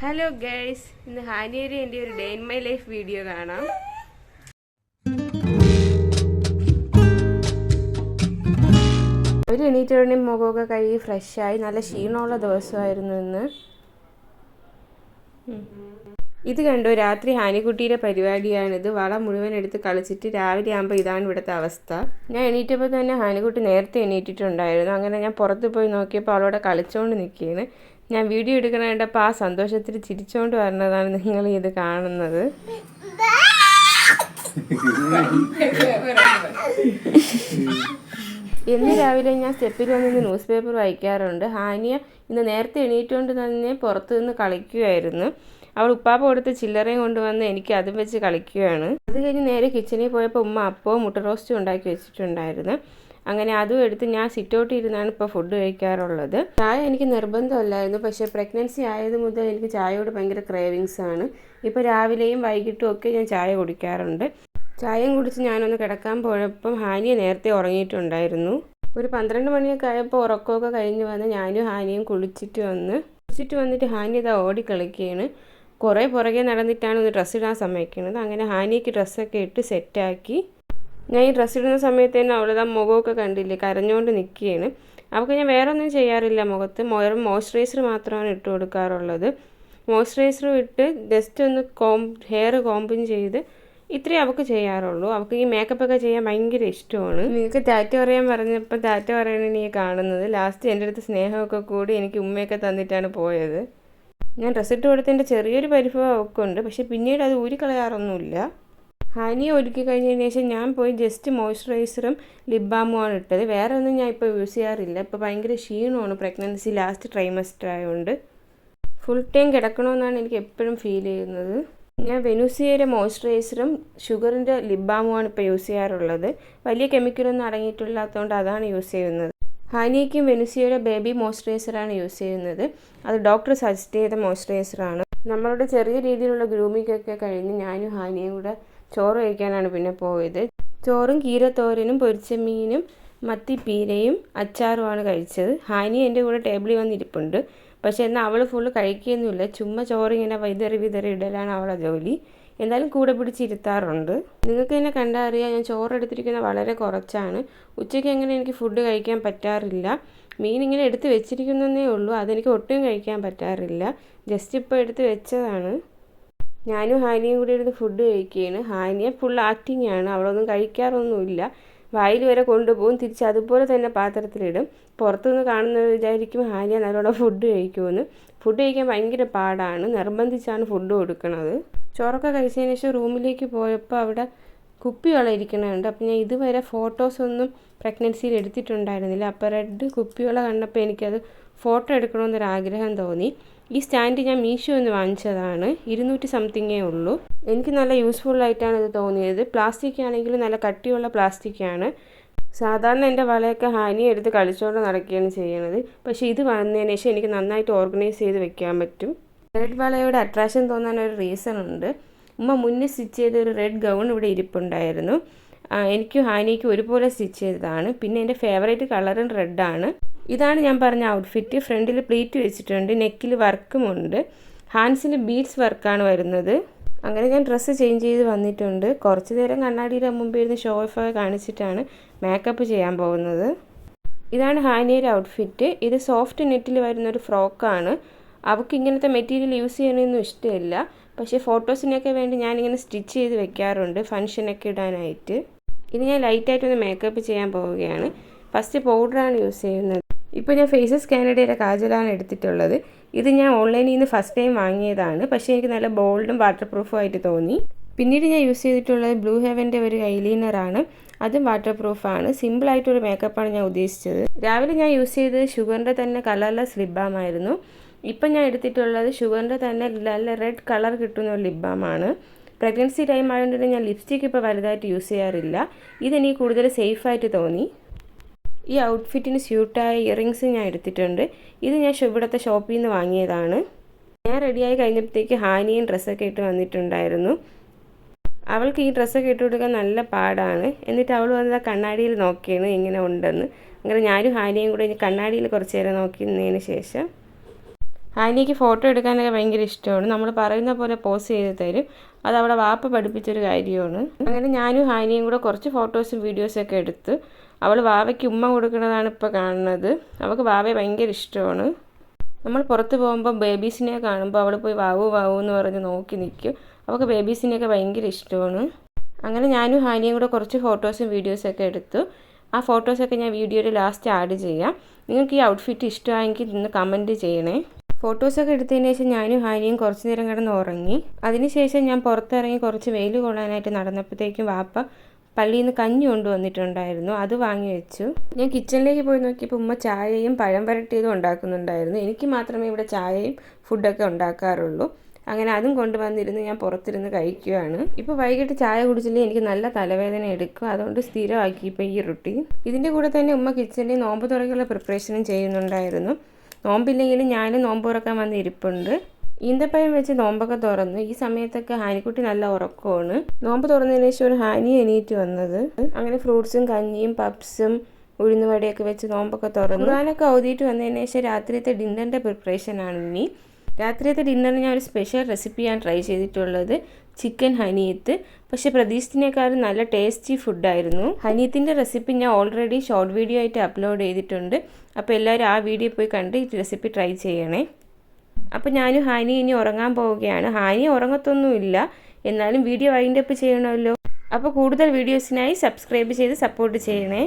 Hello guys, ഇന്ന് ഹാനിയുടെ എൻ്റെ ഒരു day in my life video കാണാം. ഒരു എണീറ്റോടെ മുഖമൊക്കെ കഴുകി ഫ്രഷായി നല്ല ക്ഷീണമുള്ള ദിവസമായിരുന്നു ഇന്ന്. ഇത് കണ്ടോ, രാത്രി ഹാനിക്കുട്ടിയുടെ പരിപാടിയാണിത്. വളം മുഴുവൻ എടുത്ത് കളിച്ചിട്ട് രാവിലെ ആകുമ്പോൾ ഇതാണ് ഇവിടുത്തെ അവസ്ഥ. ഞാൻ എണീറ്റപ്പോൾ തന്നെ ഹാനിക്കുട്ടി നേരത്തെ എണീറ്റിട്ടുണ്ടായിരുന്നു. അങ്ങനെ ഞാൻ പുറത്ത് പോയി നോക്കിയപ്പോൾ അവളോടെ കളിച്ചുകൊണ്ട് നിൽക്കുകയാണ്. ഞാൻ വീഡിയോ എടുക്കണ കണ്ടപ്പോൾ ആ സന്തോഷത്തിൽ ചിരിച്ചുകൊണ്ട് വരുന്നതാണ് നിങ്ങൾ ഇത് കാണുന്നത്. എന്ന് രാവിലെ ഞാൻ സ്റ്റെപ്പിൽ വന്നിന്ന് ന്യൂസ് പേപ്പർ വായിക്കാറുണ്ട്. ഹാനിയ ഇന്ന് നേരത്തെ എണീറ്റുകൊണ്ട് തന്നെ പുറത്തു നിന്ന് കളിക്കുകയായിരുന്നു. അവൾ ഉപ്പാപ്പ കൊടുത്ത് ചില്ലറയും കൊണ്ടുവന്ന് എനിക്ക് അതും വെച്ച് കളിക്കുകയാണ്. അത് കഴിഞ്ഞ് നേരെ കിച്ചണിൽ പോയപ്പോൾ ഉമ്മ അപ്പവും മുട്ട റോസ്റ്റും ഉണ്ടാക്കി വെച്ചിട്ടുണ്ടായിരുന്നു. അങ്ങനെ അതും എടുത്ത് ഞാൻ സിറ്റൗട്ടിൽ ഇരുന്നാണ് ഇപ്പോൾ ഫുഡ് കഴിക്കാറുള്ളത്. ചായ എനിക്ക് നിർബന്ധമല്ലായിരുന്നു, പക്ഷേ പ്രഗ്നൻസി ആയത് മുതൽ എനിക്ക് ചായയോട് ഭയങ്കര ക്രേവിങ്സ് ആണ്. ഇപ്പോൾ രാവിലെയും വൈകിട്ടും ഒക്കെ ഞാൻ ചായ കുടിക്കാറുണ്ട്. ചായയും കുടിച്ച് ഞാനൊന്ന് കിടക്കാൻ പോയപ്പം ഹാനിയ നേരത്തെ ഉറങ്ങിയിട്ടുണ്ടായിരുന്നു. ഒരു 12 മണിയൊക്കെ ആയപ്പോൾ ഉറക്കമൊക്കെ കഴിഞ്ഞ് വന്ന് ഞാനും ഹാനിയും കുളിച്ചിട്ട് വന്നിട്ട് ഹാനിയ ഇതാ ഓടി കളിക്കുകയാണ്. കുറേ പുറകെ നടന്നിട്ടാണ് ഒന്ന് ഡ്രസ്സ് ഇടാൻ സമ്മതിക്കുന്നത്. അങ്ങനെ ഹാനിയക്ക് ഡ്രസ്സൊക്കെ ഇട്ട് സെറ്റാക്കി. ഞാൻ ഈ ഡ്രസ്സ് ഇടുന്ന സമയത്ത് തന്നെ അവളിതാ മുഖമൊക്കെ കണ്ടില്ലേ, കരഞ്ഞുകൊണ്ട് നിൽക്കുകയാണ്. അവൾക്ക് ഞാൻ വേറെ ഒന്നും ചെയ്യാറില്ല, മുഖത്ത് മോയ്സ്ചറൈസർ മാത്രമാണ് ഇട്ട് കൊടുക്കാറുള്ളത്. മോയ്സ്ചറൈസർ ഇട്ട് ജസ്റ്റ് ഒന്ന് ഹെയർ കോമ്പിങ് ചെയ്ത് ഇത്രയും അവൾക്ക് ചെയ്യാറുള്ളൂ. അവൾക്ക് ഈ മേക്കപ്പൊക്കെ ചെയ്യാൻ ഭയങ്കര ഇഷ്ടമാണ്. നിങ്ങൾക്ക് ടാറ്റ പറയാൻ പറഞ്ഞപ്പോൾ ടാറ്റ പറയണ നീ കാണുന്നത്. ലാസ്റ്റ് എൻ്റെ അടുത്ത് സ്നേഹമൊക്കെ കൂടി എനിക്ക് ഉമ്മയൊക്കെ തന്നിട്ടാണ് പോയത്. ഞാൻ ഡ്രസ്സ് ഇട്ട് കൊടുത്തതിൻ്റെ ചെറിയൊരു പരിഭവം അവൾക്കുണ്ട്, പക്ഷേ പിന്നീട് അത് ഊരിക്കളയാറൊന്നുമില്ല. ഹാനിയെ ഒരുക്കി കഴിഞ്ഞതിന് ശേഷം ഞാൻ പോയി ജസ്റ്റ് മോയ്സ്ചറൈസറും ലിപ് ബാമുമാണ് ഇട്ടത്. വേറെ ഒന്നും ഞാൻ ഇപ്പോൾ യൂസ് ചെയ്യാറില്ല. ഇപ്പോൾ ഭയങ്കര ക്ഷീണമാണ്, പ്രഗ്നൻസി ലാസ്റ്റ് ട്രൈമസ്റ്റർ ആയതുകൊണ്ട്. ഫുൾ ടൈം കിടക്കണമെന്നാണ് എനിക്ക് എപ്പോഴും ഫീൽ ചെയ്യുന്നത്. ഞാൻ വെനൂസിയയുടെ മോയ്സ്ചറൈസറും ഷുഗറിൻ്റെ ലിപ് ബാമുമാണ് ഇപ്പോൾ യൂസ് ചെയ്യാറുള്ളത്. വലിയ കെമിക്കലൊന്നും അടങ്ങിയിട്ടില്ലാത്തതുകൊണ്ട് അതാണ് യൂസ് ചെയ്യുന്നത്. ഹാനിയയ്ക്കും വെനൂസിയയുടെ ബേബി മോയ്സ്ചറൈസറാണ് യൂസ് ചെയ്യുന്നത്. അത് ഡോക്ടർ സജസ്റ്റ് ചെയ്ത മോയ്സ്ചറൈസറാണ്. നമ്മളുടെ ചെറിയ രീതിയിലുള്ള ഗ്രൂമിങ്ങൊക്കെ കഴിഞ്ഞ് ഞാനും ഹാനിയും കൂടെ ചോറ് കഴിക്കാനാണ് പിന്നെ പോയത്. ചോറും കീരത്തോരനും പൊരിച്ച മീനും മത്തിപ്പീരയും അച്ചാറുമാണ് കഴിച്ചത്. ഹാനി എൻ്റെ കൂടെ ടേബിളിൽ വന്നിരിപ്പുണ്ട്, പക്ഷേ എന്നാൽ അവൾ ഫുള്ള് കഴിക്കുകയൊന്നുമില്ല. ചുമ്മാ ചോറിങ്ങനെ വിതറി ഇടലാണ് അവളെ ജോലി. എന്തായാലും കൂടെ പിടിച്ചിരുത്താറുണ്ട്. നിങ്ങൾക്ക് തന്നെ കണ്ടാൽ അറിയാം, ഞാൻ ചോറെടുത്തിരിക്കുന്നത് വളരെ കുറച്ചാണ്. ഉച്ചയ്ക്ക് അങ്ങനെ എനിക്ക് ഫുഡ് കഴിക്കാൻ പറ്റാറില്ല. മീൻ ഇങ്ങനെ എടുത്ത് വെച്ചിരിക്കുന്നതേ ഉള്ളൂ, അതെനിക്ക് ഒട്ടും കഴിക്കാൻ പറ്റാറില്ല. ജസ്റ്റ് ഇപ്പോൾ എടുത്ത് വെച്ചതാണ്. ഞാനും ഹാനിയും കൂടി ഇരുന്ന് ഫുഡ് കഴിക്കുകയാണ്. ഹാനിയ ഫുൾ ആക്ടിങ് ആണ്, അവളൊന്നും കഴിക്കാറൊന്നുമില്ല. വായിൽ വരെ കൊണ്ടുപോകും, തിരിച്ച് അതുപോലെ തന്നെ പാത്രത്തിലിടും. പുറത്തുനിന്ന് കാണുന്നത് വിചാരിക്കും ഹാനിയ നല്ലോണം ഫുഡ് കഴിക്കുമെന്ന്. ഫുഡ് കഴിക്കാൻ ഭയങ്കര പാടാണ്, നിർബന്ധിച്ചാണ് ഫുഡ് കൊടുക്കുന്നത്. ചോറൊക്കെ കഴിച്ചതിന് ശേഷം റൂമിലേക്ക് പോയപ്പോൾ അവിടെ കുപ്പിവെള്ളം ഇരിക്കണുണ്ട്. അപ്പോൾ ഞാൻ ഇതുവരെ ഫോട്ടോസൊന്നും പ്രഗ്നൻസിയിൽ എടുത്തിട്ടുണ്ടായിരുന്നില്ല. അപ്പോൾ റെഡ് കുപ്പിവെള്ളം കണ്ടപ്പോൾ എനിക്കത് ഫോട്ടോ എടുക്കണമെന്നൊരാഗ്രഹം തോന്നി. ഈ സ്റ്റാൻഡ് ഞാൻ മീഷോ എന്ന് വാങ്ങിച്ചതാണ്. 200 സംതിങ്ങേ ഉള്ളൂ. എനിക്ക് നല്ല യൂസ്ഫുള്ളായിട്ടാണ് ഇത് തോന്നിയത്. പ്ലാസ്റ്റിക് ആണെങ്കിൽ നല്ല കട്ടിയുള്ള പ്ലാസ്റ്റിക്കാണ്. സാധാരണ എൻ്റെ വളയൊക്കെ ഹാനി എടുത്ത് കളിച്ചുകൊണ്ട് നടക്കുകയാണ് ചെയ്യണത്. പക്ഷേ ഇത് വന്നതിന് ശേഷം എനിക്ക് നന്നായിട്ട് ഓർഗനൈസ് ചെയ്ത് വെക്കാൻ പറ്റും. റെഡ് വളയോട് അട്രാക്ഷൻ തോന്നാൻ ഒരു റീസൺ ഉണ്ട്. ഉമ്മ മുന്നേ സ്റ്റിച്ച് ചെയ്ത ഒരു റെഡ് ഗൗൺ ഇവിടെ ഇരിപ്പുണ്ടായിരുന്നു. എനിക്കും ഹാനിക്കും ഒരുപോലെ സ്റ്റിച്ച് ചെയ്തതാണ്. പിന്നെ എൻ്റെ ഫേവറേറ്റ് കളറും റെഡാണ്. ഇതാണ് ഞാൻ പറഞ്ഞ ഔട്ട്ഫിറ്റ്. ഫ്രണ്ടിൽ പ്ലീറ്റ് വെച്ചിട്ടുണ്ട്, നെക്കിൽ വർക്കുമുണ്ട്, ഹാൻഡ്സിൽ ബീഡ്സ് വർക്കാണ് വരുന്നത്. അങ്ങനെ ഞാൻ ഡ്രസ്സ് ചേഞ്ച് ചെയ്ത് വന്നിട്ടുണ്ട്. കുറച്ച് നേരം കണ്ണാടിയുടെ മുമ്പിൽ ഇരുന്ന് ഷോ ഓഫൊക്കെ കാണിച്ചിട്ടാണ് മേക്കപ്പ് ചെയ്യാൻ പോകുന്നത്. ഇതാണ് ഹാനിയുടെ ഔട്ട്ഫിറ്റ്. ഇത് സോഫ്റ്റ് നെറ്റിൽ വരുന്നൊരു ഫ്രോക്കാണ്. അവൾക്ക് ഇങ്ങനത്തെ മെറ്റീരിയൽ യൂസ് ചെയ്യണമെന്നും ഇഷ്ടമില്ല, പക്ഷേ ഫോട്ടോസിനൊക്കെ വേണ്ടി ഞാനിങ്ങനെ സ്റ്റിച്ച് ചെയ്ത് വെക്കാറുണ്ട് ഫങ്ഷനൊക്കെ ഇടാനായിട്ട്. ഇനി ഞാൻ ലൈറ്റായിട്ടൊന്ന് മേക്കപ്പ് ചെയ്യാൻ പോവുകയാണ്. ഫസ്റ്റ് പൗഡറാണ് യൂസ് ചെയ്യുന്നത്. ഇപ്പോൾ ഞാൻ ഫേസസ് കാനഡയുടെ കാജലാണ് എടുത്തിട്ടുള്ളത്. ഇത് ഞാൻ ഓൺലൈനിൽ നിന്ന് ഫസ്റ്റ് ടൈം വാങ്ങിയതാണ്, പക്ഷേ എനിക്ക് നല്ല ബോൾഡും വാട്ടർ പ്രൂഫും ആയിട്ട് തോന്നി. പിന്നീട് ഞാൻ യൂസ് ചെയ്തിട്ടുള്ളത് ബ്ലൂ ഹെവൻ്റെ ഒരു ഐലൈനറാണ്. അതും വാട്ടർ പ്രൂഫാണ്. സിമ്പിളായിട്ടൊരു മേക്കപ്പാണ് ഞാൻ ഉദ്ദേശിച്ചത്. രാവിലെ ഞാൻ യൂസ് ചെയ്തത് ഷുഗറിൻ്റെ തന്നെ കളർലെസ് ലിപ് ബാം ആയിരുന്നു. ഇപ്പം ഞാൻ എടുത്തിട്ടുള്ളത് ഷുഗറിൻ്റെ തന്നെ നല്ല റെഡ് കളർ കിട്ടുന്ന ഒരു ലിപ് ബാമാണ്. പ്രഗ്നൻസി ടൈം ആയതുകൊണ്ട് ഞാൻ ലിപ്സ്റ്റിക്ക് ഇപ്പോൾ വലുതായിട്ട് യൂസ് ചെയ്യാറില്ല. ഇതെനിക്ക് കൂടുതൽ സേഫായിട്ട് തോന്നി. ഈ ഔട്ട്ഫിറ്റിന് സ്യൂട്ടായ ഇയറിങ്സ് ഞാൻ എടുത്തിട്ടുണ്ട്. ഇത് ഞാൻ ഇവിടുത്തെ ഷോപ്പിൽ നിന്ന് വാങ്ങിയതാണ്. ഞാൻ റെഡിയായി കഴിഞ്ഞപ്പോഴത്തേക്ക് ഹാനിയും ഡ്രസ്സൊക്കെ ഇട്ട് വന്നിട്ടുണ്ടായിരുന്നു. അവൾക്ക് ഈ ഡ്രസ്സൊക്കെ ഇട്ട് കൊടുക്കാൻ നല്ല പാടാണ്. എന്നിട്ട് അവൾ വന്നത് കണ്ണാടിയിൽ നോക്കിയാണ് എങ്ങനെ ഉണ്ടെന്ന്. അങ്ങനെ ഞാനും ഹാനിയും കൂടെ കണ്ണാടിയിൽ കുറച്ച് നേരം നോക്കി നിന്നതിന് ശേഷം ഹാനിക്ക് ഫോട്ടോ എടുക്കാനൊക്കെ ഭയങ്കര ഇഷ്ടമാണ്. നമ്മൾ പറയുന്ന പോലെ പോസ് ചെയ്ത് തരും. അത് അവളെ വാപ്പ പഠിപ്പിച്ചൊരു കാര്യമാണ്. അങ്ങനെ ഞാനും ഹാനിയും കൂടെ കുറച്ച് ഫോട്ടോസും വീഡിയോസൊക്കെ എടുത്ത് അവൾ വാവയ്ക്ക് ഉമ്മ കൊടുക്കുന്നതാണ് ഇപ്പോൾ കാണുന്നത്. അവൾക്ക് വാവയെ ഭയങ്കര ഇഷ്ടമാണ്. നമ്മൾ പുറത്ത് പോകുമ്പോൾ ബേബീസിനെ കാണുമ്പോൾ അവൾ പോയി വാവു വാവു എന്ന് പറഞ്ഞ് നോക്കി നിൽക്കും. അവൾക്ക് ബേബീസിനെയൊക്കെ ഭയങ്കര ഇഷ്ടമാണ്. അങ്ങനെ ഞാനും ഹാനിയും കൂടെ കുറച്ച് ഫോട്ടോസും വീഡിയോസൊക്കെ എടുത്തു. ആ ഫോട്ടോസൊക്കെ ഞാൻ വീഡിയോയിൽ ലാസ്റ്റ് ആഡ് ചെയ്യാം. നിങ്ങൾക്ക് ഈ ഔട്ട്ഫിറ്റ് ഇഷ്ടമായെങ്കിൽ ഇന്ന് കമൻറ്റ് ചെയ്യണേ. ഫോട്ടോസൊക്കെ എടുത്തതിന് ശേഷം ഞാനും ഹാനിയും കുറച്ച് നേരം കിടന്ന് ഉറങ്ങി. അതിനുശേഷം ഞാൻ പുറത്തിറങ്ങി കുറച്ച് വെയിൽ കൊള്ളാനായിട്ട് നടന്നപ്പോഴത്തേക്കും വാപ്പ പള്ളിയിൽ നിന്ന് കഞ്ഞി കൊണ്ടുവന്നിട്ടുണ്ടായിരുന്നു. അത് വാങ്ങി വെച്ചു. ഞാൻ കിച്ചണിലേക്ക് പോയി നോക്കിയപ്പോൾ ഉമ്മ ചായയും പഴം വരട്ടിയതും ഉണ്ടാക്കുന്നുണ്ടായിരുന്നു. എനിക്ക് മാത്രമേ ഇവിടെ ചായയും ഫുഡൊക്കെ ഉണ്ടാക്കാറുള്ളൂ. അങ്ങനെ അതും കൊണ്ടുവന്നിരുന്ന് ഞാൻ പുറത്തിരുന്ന് കഴിക്കുകയാണ്. ഇപ്പോൾ വൈകിട്ട് ചായ കുടിച്ചില്ലെങ്കിൽ എനിക്ക് നല്ല തലവേദന എടുക്കും. അതുകൊണ്ട് സ്ഥിരമാക്കി ഇപ്പോൾ ഈ റുട്ടീൻ. ഇതിൻ്റെ കൂടെ തന്നെ ഉമ്മ കിച്ചണിൽ നോമ്പ് തുറക്കുള്ള പ്രിപ്പറേഷനും ചെയ്യുന്നുണ്ടായിരുന്നു. നോമ്പില്ലെങ്കിലും ഞാനും നോമ്പ് തുറക്കാൻ വന്ന് ഇരിപ്പുണ്ട്. ഈന്തപ്പഴം വെച്ച് നോമ്പൊക്കെ തുറന്നു. ഈ സമയത്തൊക്കെ ഹാനിക്കുട്ടി നല്ല ഉറക്കമാണ്. നോമ്പ് തുറന്നതിന് ശേഷം ഒരു ഹാനി എണീറ്റ് വന്നത്. അങ്ങനെ ഫ്രൂട്ട്സും കഞ്ഞിയും പപ്സും ഉഴുന്നുവടയൊക്കെ വെച്ച് നോമ്പൊക്കെ തുറന്നു. ഖുർആനൊക്കെ ഓതിയിട്ട് വന്നതിന് ശേഷം രാത്രിയത്തെ ഡിന്നറിൻ്റെ പ്രിപ്പറേഷനാണ് ഇനി. രാത്രിയത്തെ ഡിന്നറിന് ഞാൻ ഒരു സ്പെഷ്യൽ റെസിപ്പിയാണ് ട്രൈ ചെയ്തിട്ടുള്ളത്, ചിക്കൻ ഹനീത്ത്. പക്ഷേ പ്രതീക്ഷിച്ചതിനേക്കാളും നല്ല ടേസ്റ്റി ഫുഡായിരുന്നു. ഹനീത്തിൻ്റെ റെസിപ്പി ഞാൻ ഓൾറെഡി ഷോർട്ട് വീഡിയോ ആയിട്ട് അപ്ലോഡ് ചെയ്തിട്ടുണ്ട്. അപ്പോൾ എല്ലാവരും ആ വീഡിയോ പോയി കണ്ട് ഈ റെസിപ്പി ട്രൈ ചെയ്യണേ. അപ്പോൾ ഞാനും ഹാനി ഇനി ഉറങ്ങാൻ പോവുകയാണ്. ഹാനി ഉറങ്ങത്തൊന്നുമില്ല, എന്നാലും വീഡിയോ വൈൻഡ് അപ്പ് ചെയ്യണമല്ലോ. അപ്പോൾ കൂടുതൽ വീഡിയോസിനായി സബ്സ്ക്രൈബ് ചെയ്ത് സപ്പോർട്ട് ചെയ്യണേ.